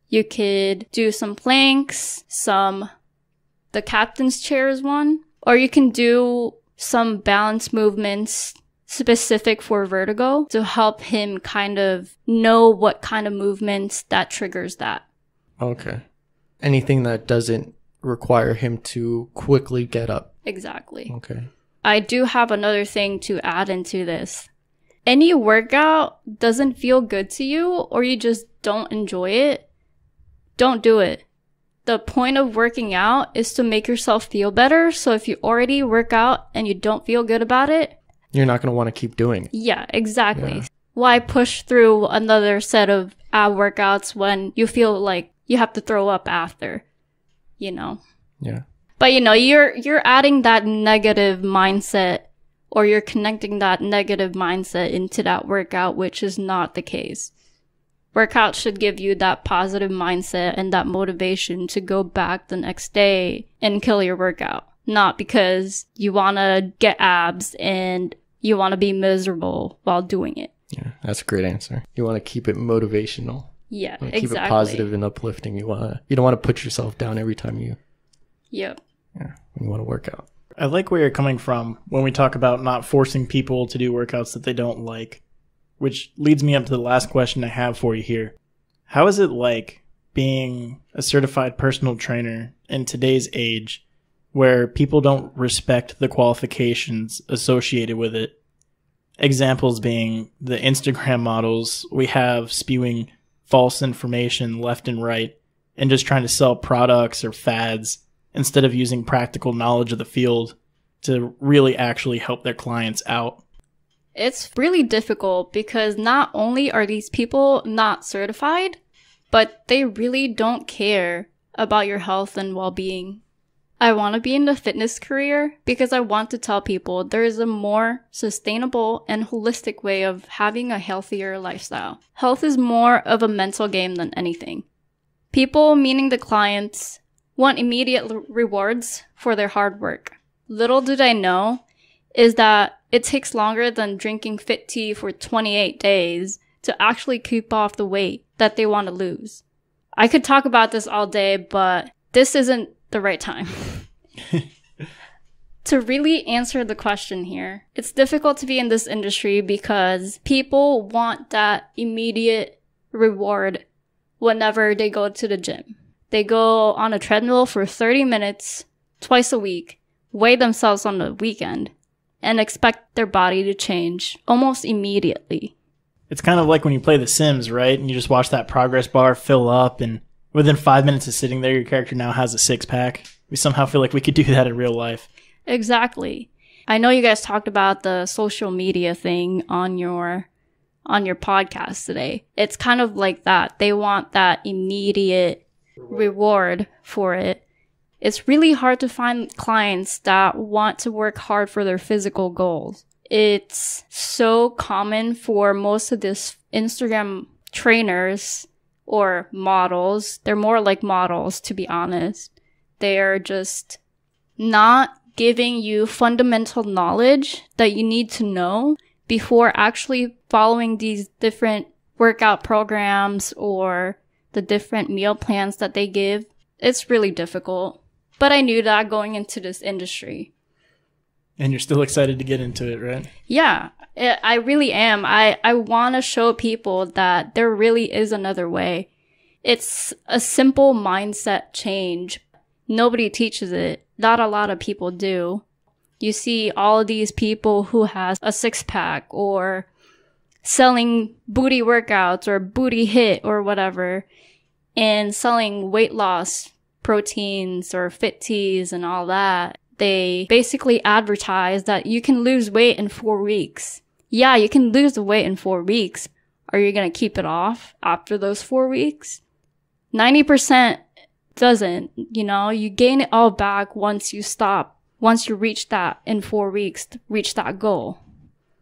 You could do some planks, the captain's chair is one, or you can do some balance movements specific for vertigo to help him kind of know what kind of movements that triggers that. Okay. Anything that doesn't require him to quickly get up. Exactly. Okay. I do have another thing to add into this. Any workout doesn't feel good to you or you just don't enjoy it, don't do it. The point of working out is to make yourself feel better. So if you already work out and you don't feel good about it, you're not going to want to keep doing it. Yeah, exactly. Yeah. Why push through another set of ab workouts when you feel like you have to throw up after, you know? Yeah. But you know, you're adding that negative mindset or you're connecting that negative mindset into that workout, which is not the case. Workout should give you that positive mindset and that motivation to go back the next day and kill your workout. Not because you want to get abs and you want to be miserable while doing it. Yeah, that's a great answer. You want to keep it motivational. Yeah, You want exactly. to keep it positive and uplifting. You don't want to put yourself down every time when you want to work out. I like where you're coming from when we talk about not forcing people to do workouts that they don't like, which leads me up to the last question I have for you here. How is it like being a certified personal trainer in today's age where people don't respect the qualifications associated with it? Examples being the Instagram models we have spewing false information left and right and just trying to sell products or fads instead of using practical knowledge of the field to really actually help their clients out. It's really difficult because not only are these people not certified, but they really don't care about your health and well-being. I want to be in the fitness career because I want to tell people there is a more sustainable and holistic way of having a healthier lifestyle. Health is more of a mental game than anything. People, meaning the clients, want immediate rewards for their hard work. Little did I know is that it takes longer than drinking fit tea for 28 days to actually keep off the weight that they want to lose. I could talk about this all day, but this isn't the right time. To really answer the question here, it's difficult to be in this industry because people want that immediate reward whenever they go to the gym. They go on a treadmill for 30 minutes twice a week, weigh themselves on the weekend, and expect their body to change almost immediately. It's kind of like when you play The Sims, right? And you just watch that progress bar fill up, and within 5 minutes of sitting there, your character now has a six-pack. We somehow feel like we could do that in real life. Exactly. I know you guys talked about the social media thing on your podcast today. It's kind of like that. They want that immediate reward for it. It's really hard to find clients that want to work hard for their physical goals. It's so common for most of these Instagram trainers or models. They're more like models, to be honest. They are just not giving you fundamental knowledge that you need to know before actually following these different workout programs or the different meal plans that they give. It's really difficult. But I knew that going into this industry. And you're still excited to get into it, right? Yeah, I really am. I want to show people that there really is another way. It's a simple mindset change. Nobody teaches it. Not a lot of people do. You see all of these people who has a six-pack or selling booty workouts or booty hit or whatever and selling weight loss proteins or fit teas and all that. They basically advertise that you can lose weight in 4 weeks. Yeah, you can lose the weight in 4 weeks. Are you going to keep it off after those 4 weeks? 90% doesn't. You gain it all back once you stop. Once you reach that in 4 weeks, reach that goal.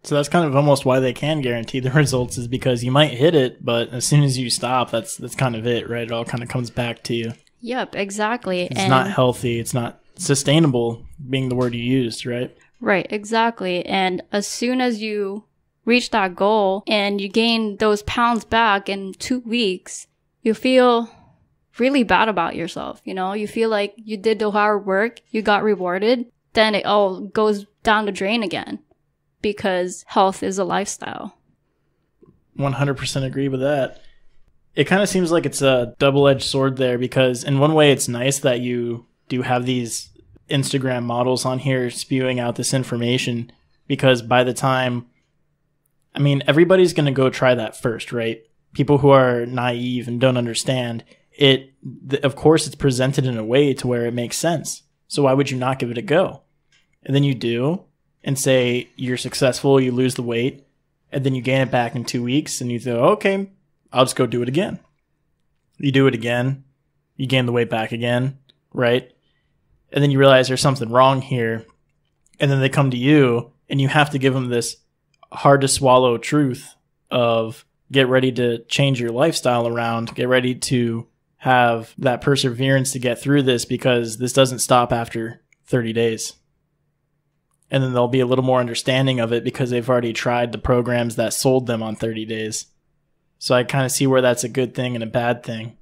So that's kind of almost why they can guarantee the results, is because you might hit it, but as soon as you stop, that's kind of it, right? It all kind of comes back to you. Yep, exactly. It's not healthy. It's not sustainable, being the word you used, right? Right, exactly. And as soon as you reach that goal and you gain those pounds back in 2 weeks, you feel really bad about yourself. You feel like you did the hard work, you got rewarded, then it all goes down the drain again because health is a lifestyle. 100% agree with that. It kind of seems like it's a double-edged sword there, because in one way it's nice that you do have these Instagram models on here spewing out this information, because by the time, everybody's going to go try that first, right? People who are naive and don't understand it, of course it's presented in a way to where it makes sense. So why would you not give it a go? And then you do, and say you're successful, you lose the weight, and then you gain it back in 2 weeks, and you go, okay, I'll just go do it again. You do it again, you gain the weight back again, right? And then you realize there's something wrong here, and then they come to you, and you have to give them this hard to swallow truth of get ready to change your lifestyle around, get ready to have that perseverance to get through this, because this doesn't stop after 30 days. And then they'll be a little more understanding of it because they've already tried the programs that sold them on 30 days. So I kind of see where that's a good thing and a bad thing.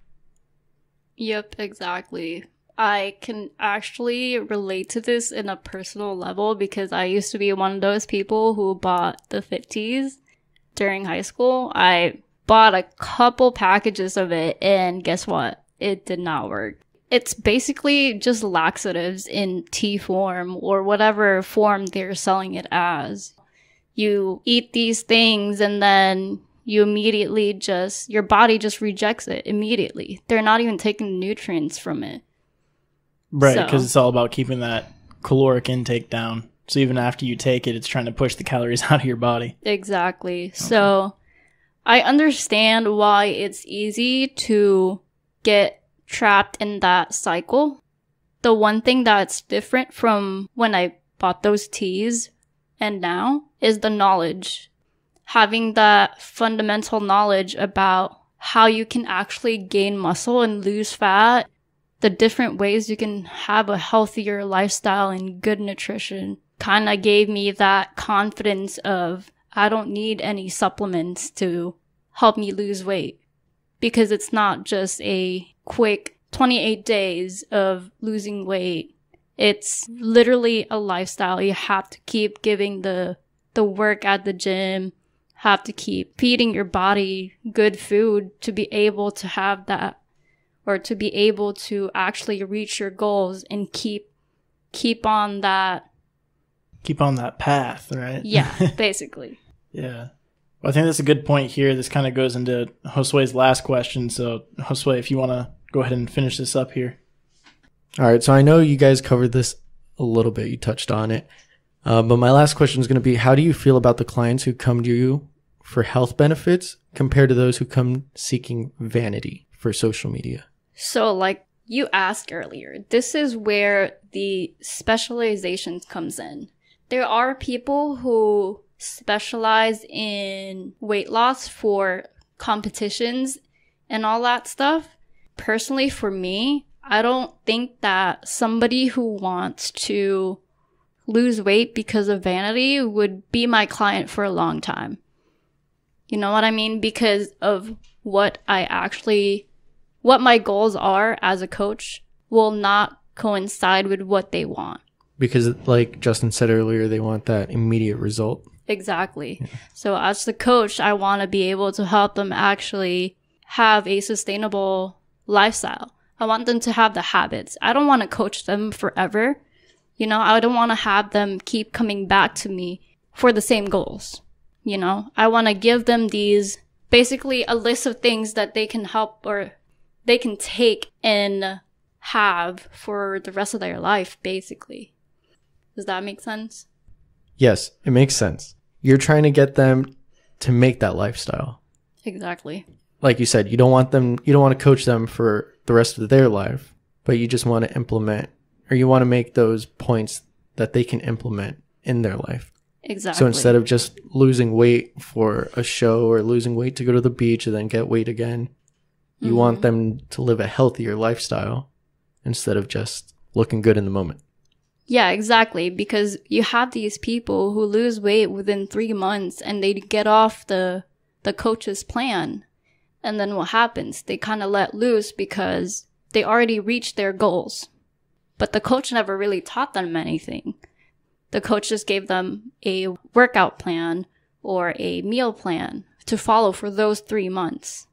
Yep, exactly. I can actually relate to this in a personal level because I used to be one of those people who bought the Fit Teas during high school. I bought a couple packages of it, and guess what? It did not work. It's basically just laxatives in tea form or whatever form they're selling it as. You eat these things and then you immediately your body just rejects it immediately. They're not even taking nutrients from it. Right, because it's all about keeping that caloric intake down. So even after you take it, it's trying to push the calories out of your body. Exactly. Okay. So I understand why it's easy to get trapped in that cycle. The one thing that's different from when I bought those teas and now is the knowledge. Having that fundamental knowledge about how you can actually gain muscle and lose fat, the different ways you can have a healthier lifestyle and good nutrition kind of gave me that confidence of I don't need any supplements to help me lose weight, because it's not just a quick 28 days of losing weight. It's literally a lifestyle. You have to keep giving the work at the gym, have to keep feeding your body good food to be able to have that, or to be able to actually reach your goals and keep on that path, right? Yeah, basically. Yeah. Well, I think that's a good point here. This kind of goes into Josue's last question. So, Josue, if you want to go ahead and finish this up here. All right. So I know you guys covered this a little bit. You touched on it. But my last question is going to be, how do you feel about the clients who come to you for health benefits compared to those who come seeking vanity for social media? So like you asked earlier, this is where the specializations comes in. There are people who specialize in weight loss for competitions and all that stuff. Personally, for me, I don't think that somebody who wants to lose weight because of vanity would be my client for a long time. You know what I mean? Because of what my goals are as a coach will not coincide with what they want. Because like Justin said earlier, they want that immediate result. Exactly. Yeah. So as the coach, I want to be able to help them actually have a sustainable lifestyle. I want them to have the habits. I don't want to coach them forever. You know, I don't want to have them keep coming back to me for the same goals. You know, I want to give them basically a list of things that they can help or they can take and have for the rest of their life, basically. Does that make sense? Yes, it makes sense. You're trying to get them to make that lifestyle. Exactly. Like you said, you don't want to coach them for the rest of their life, but you just want to implement, or you want to make those points that they can implement in their life. Exactly. So instead of just losing weight for a show or losing weight to go to the beach and then get weight again, you want them to live a healthier lifestyle instead of just looking good in the moment. Yeah, exactly. Because you have these people who lose weight within 3 months and they get off the coach's plan. And then what happens? They kind of let loose because they already reached their goals. But the coach never really taught them anything. The coach just gave them a workout plan or a meal plan to follow for those 3 months.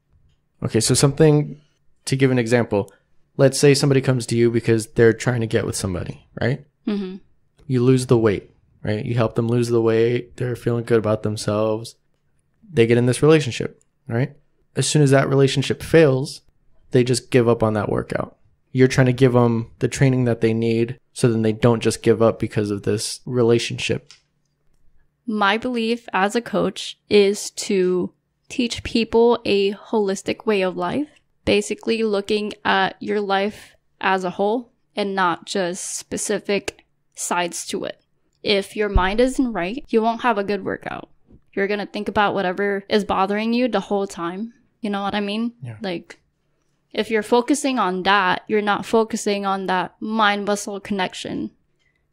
Okay, so something to give an example. Let's say somebody comes to you because they're trying to get with somebody, right? Mm-hmm. You lose the weight, right? You help them lose the weight. They're feeling good about themselves. They get in this relationship, right? As soon as that relationship fails, they just give up on that workout. You're trying to give them the training that they need so then they don't just give up because of this relationship. My belief as a coach is to teach people a holistic way of life, basically looking at your life as a whole and not just specific sides to it. If your mind isn't right, you won't have a good workout. You're going to think about whatever is bothering you the whole time. You know what I mean? Yeah. Like, if you're focusing on that, you're not focusing on that mind-muscle connection,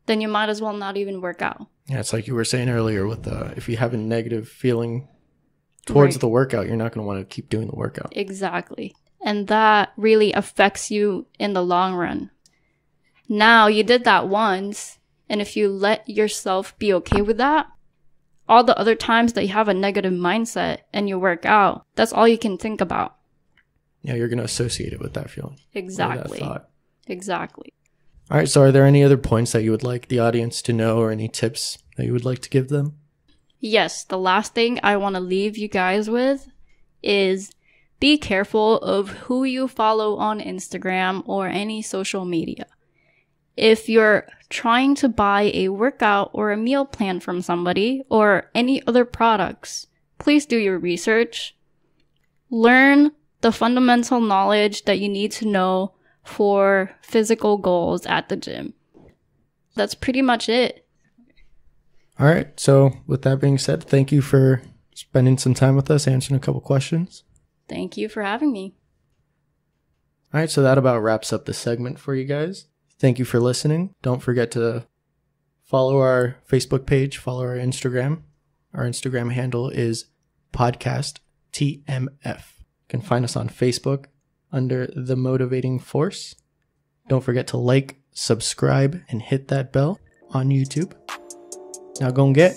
then you might as well not even work out. Yeah, it's like you were saying earlier with if you have a negative feeling towards the workout, you're not going to want to keep doing the workout. Exactly. And that really affects you in the long run. Now, you did that once, and if you let yourself be okay with that, all the other times that you have a negative mindset and you work out, that's all you can think about. Yeah, you're going to associate it with that feeling. Exactly. That thought. Exactly. All right, so are there any other points that you would like the audience to know or any tips that you would like to give them? Yes, the last thing I want to leave you guys with is be careful of who you follow on Instagram or any social media. If you're trying to buy a workout or a meal plan from somebody or any other products, please do your research. Learn the fundamental knowledge that you need to know for physical goals at the gym. That's pretty much it. All right. So with that being said, thank you for spending some time with us, answering a couple questions. Thank you for having me. All right. So that about wraps up the segment for you guys. Thank you for listening. Don't forget to follow our Facebook page, follow our Instagram. Our Instagram handle is podcasttmf. You can find us on Facebook under The Motivating Force. Don't forget to like, subscribe, and hit that bell on YouTube. Now go and get